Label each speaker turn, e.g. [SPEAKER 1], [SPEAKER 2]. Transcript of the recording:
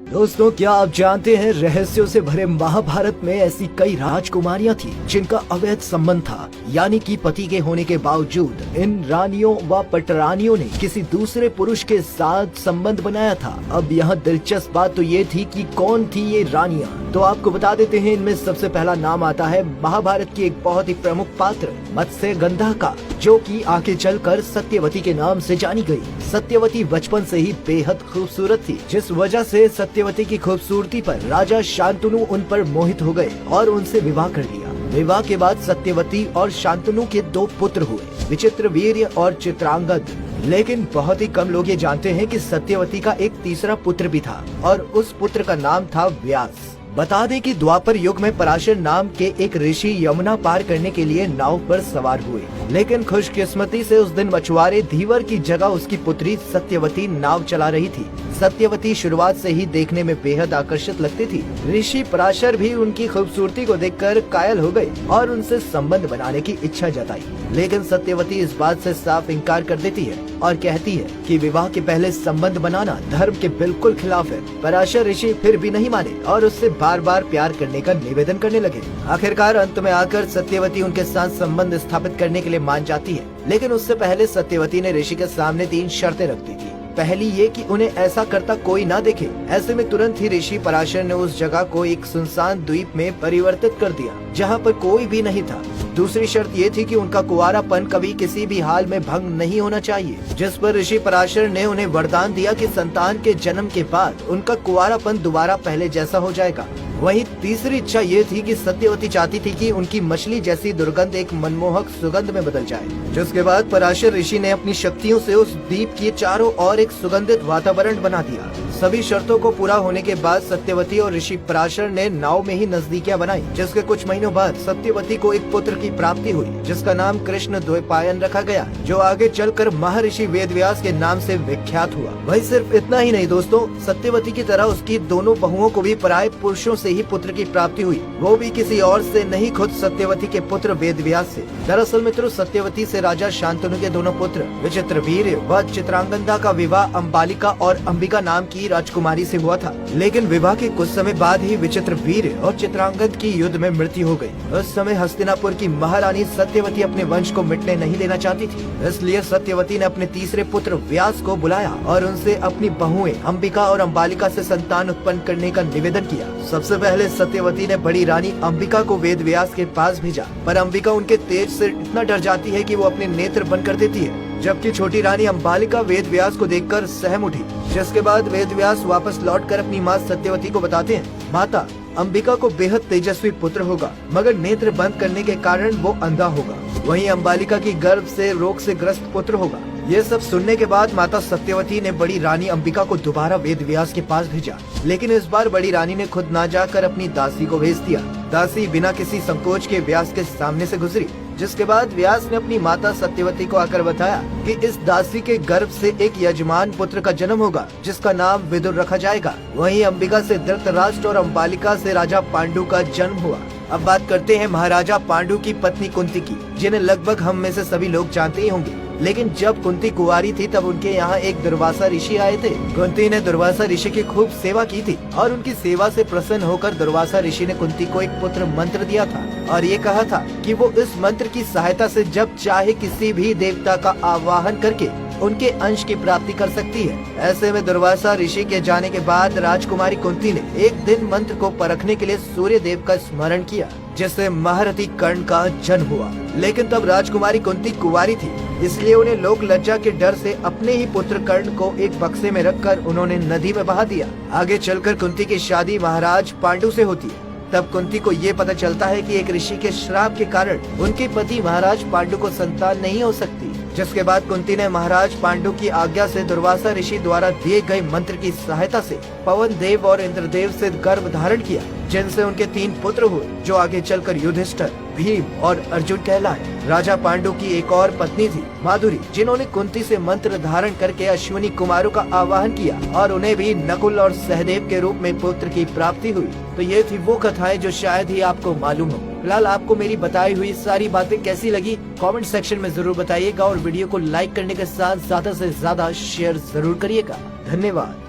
[SPEAKER 1] दोस्तों, क्या आप जानते हैं रहस्यों से भरे महाभारत में ऐसी कई राजकुमारियां थी जिनका अवैध संबंध था, यानी कि पति के होने के बावजूद इन रानियों व पटरानियों ने किसी दूसरे पुरुष के साथ संबंध बनाया था। अब यहाँ दिलचस्प बात तो ये थी कि कौन थी ये रानियां। तो आपको बता देते हैं, इनमें सबसे पहला नाम आता है महाभारत की एक बहुत ही प्रमुख पात्र मत्स्यगंधा का, जो कि आगे चलकर सत्यवती के नाम से जानी गई। सत्यवती बचपन से ही बेहद खूबसूरत थी, जिस वजह से सत्यवती की खूबसूरती पर राजा शांतनु उन पर मोहित हो गए और उनसे विवाह कर लिया। विवाह के बाद सत्यवती और शांतनु के 2 पुत्र हुए, विचित्रवीर्य और चित्रांगद। लेकिन बहुत ही कम लोग ये जानते हैं कि सत्यवती का एक तीसरा पुत्र भी था और उस पुत्र का नाम था व्यास। बता दें कि द्वापर युग में पराशर नाम के एक ऋषि यमुना पार करने के लिए नाव पर सवार हुए, लेकिन खुशकिस्मती से उस दिन मछुआरे धीवर की जगह उसकी पुत्री सत्यवती नाव चला रही थी। सत्यवती शुरुआत से ही देखने में बेहद आकर्षित लगती थी। ऋषि पराशर भी उनकी खूबसूरती को देखकर कायल हो गए और उनसे संबंध बनाने की इच्छा जताई, लेकिन सत्यवती इस बात से साफ इनकार कर देती है और कहती है कि विवाह के पहले संबंध बनाना धर्म के बिल्कुल खिलाफ है। पराशर ऋषि फिर भी नहीं माने और उससे बार बार प्यार करने का निवेदन करने लगे। आखिरकार अंत में आकर सत्यवती उनके साथ संबंध स्थापित करने के लिए मान जाती है, लेकिन उससे पहले सत्यवती ने ऋषि के सामने 3 शर्तें रख दी थी। पहली ये कि उन्हें ऐसा करता कोई ना देखे। ऐसे में तुरंत ही ऋषि पराशर ने उस जगह को एक सुनसान द्वीप में परिवर्तित कर दिया जहाँ पर कोई भी नहीं था। दूसरी शर्त ये थी कि उनका कुंवारापन कभी किसी भी हाल में भंग नहीं होना चाहिए, जिस पर ऋषि पराशर ने उन्हें वरदान दिया कि संतान के जन्म के बाद उनका कुंवारापन दोबारा पहले जैसा हो जाएगा। वहीं तीसरी इच्छा ये थी कि सत्यवती चाहती थी कि उनकी मछली जैसी दुर्गंध एक मनमोहक सुगंध में बदल जाए। जिसके बाद पराशर ऋषि ने अपनी शक्तियों से उस द्वीप के चारों ओर एक सुगंधित वातावरण बना दिया। सभी शर्तों को पूरा होने के बाद सत्यवती और ऋषि पराशर ने नाव में ही नजदीकियां बनाई, जिसके कुछ महीनों बाद सत्यवती को एक पुत्र की प्राप्ति हुई, जिसका नाम कृष्ण द्वैपायन रखा गया, जो आगे चलकर महर्षि वेदव्यास के नाम से विख्यात हुआ। वही सिर्फ इतना ही नहीं दोस्तों, सत्यवती की तरह उसकी दोनों बहुओं को भी पराये पुरुषों से ही पुत्र की प्राप्ति हुई, वो भी किसी और से नहीं, खुद सत्यवती के पुत्र वेदव्यास से। दरअसल मित्रों, सत्यवती से राजा शांतनु के दोनों पुत्र विचित्रवीर्य व चित्रांगदा का विवाह अंबालिका और अंबिका नाम की राजकुमारी से हुआ था। लेकिन विवाह के कुछ समय बाद ही विचित्रवीर्य और चित्रांगद की युद्ध में मृत्यु हो गई। उस समय हस्तिनापुर की महारानी सत्यवती अपने वंश को मिटने नहीं देना चाहती थी, इसलिए सत्यवती ने अपने तीसरे पुत्र व्यास को बुलाया और उनसे अपनी बहुएं अंबिका और अंबालिका से संतान उत्पन्न करने का निवेदन किया। सबसे पहले सत्यवती ने बड़ी रानी अंबिका को वेदव्यास के पास भेजा, पर अंबिका उनके तेज से इतना डर जाती है कि वो अपने नेत्र बंद कर देती है, जबकि छोटी रानी अंबालिका वेदव्यास को देखकर सहम उठी। जिसके बाद वेदव्यास वापस लौटकर अपनी माँ सत्यवती को बताते हैं, माता, अंबिका को बेहद तेजस्वी पुत्र होगा, मगर नेत्र बंद करने के कारण वो अंधा होगा। वहीं अंबालिका की गर्भ से रोग से ग्रस्त पुत्र होगा। ये सब सुनने के बाद माता सत्यवती ने बड़ी रानी अंबिका को दोबारा वेदव्यास के पास भेजा, लेकिन इस बार बड़ी रानी ने खुद ना जाकर अपनी दासी को भेज दिया। दासी बिना किसी संकोच के व्यास के सामने से गुजरी, जिसके बाद व्यास ने अपनी माता सत्यवती को आकर बताया कि इस दासी के गर्भ से एक यजमान पुत्र का जन्म होगा, जिसका नाम विदुर रखा जाएगा। वहीं अंबिका से धृतराष्ट्र और अंबालिका से राजा पांडु का जन्म हुआ। अब बात करते हैं महाराजा पांडु की पत्नी कुंती की, जिन्हें लगभग हम में से सभी लोग जानते ही होंगे। लेकिन जब कुंती कुंवारी थी तब उनके यहाँ एक दुर्वासा ऋषि आए थे। कुंती ने दुर्वासा ऋषि की खूब सेवा की थी और उनकी सेवा से प्रसन्न होकर दुर्वासा ऋषि ने कुंती को एक पुत्र मंत्र दिया था और ये कहा था कि वो इस मंत्र की सहायता से जब चाहे किसी भी देवता का आवाहन करके उनके अंश की प्राप्ति कर सकती है। ऐसे में दुर्वासा ऋषि के जाने के बाद राजकुमारी कुंती ने एक दिन मंत्र को परखने के लिए सूर्य देव का स्मरण किया, जिससे महारथी कर्ण का जन्म हुआ। लेकिन तब राजकुमारी कुंती कुंवारी थी, इसलिए उन्हें लोक लज्जा के डर से अपने ही पुत्र कर्ण को एक बक्से में रखकर उन्होंने नदी में बहा दिया। आगे चलकर कुंती की शादी महाराज पांडु से होती है। तब कुंती को ये पता चलता है कि एक ऋषि के श्राप के कारण उनके पति महाराज पांडु को संतान नहीं हो सकती, जिसके बाद कुंती ने महाराज पांडु की आज्ञा से दुर्वासा ऋषि द्वारा दिए गए मंत्र की सहायता से पवन देव और इंद्रदेव से गर्भ धारण किया, जिनसे उनके 3 पुत्र हुए, जो आगे चलकर युधिष्ठिर, भीम और अर्जुन कहलाए। राजा पांडु की एक और पत्नी थी माधुरी, जिन्होंने कुंती से मंत्र धारण करके अश्विनी कुमारों का आवाहन किया और उन्हें भी नकुल और सहदेव के रूप में पुत्र की प्राप्ति हुई। तो ये थी वो कथाएं जो शायद ही आपको मालूम हो। फिलहाल आपको मेरी बताई हुई सारी बातें कैसी लगी, कमेंट सेक्शन में जरूर बताइएगा और वीडियो को लाइक करने के साथ ज्यादा से ज्यादा शेयर जरूर करिएगा। धन्यवाद।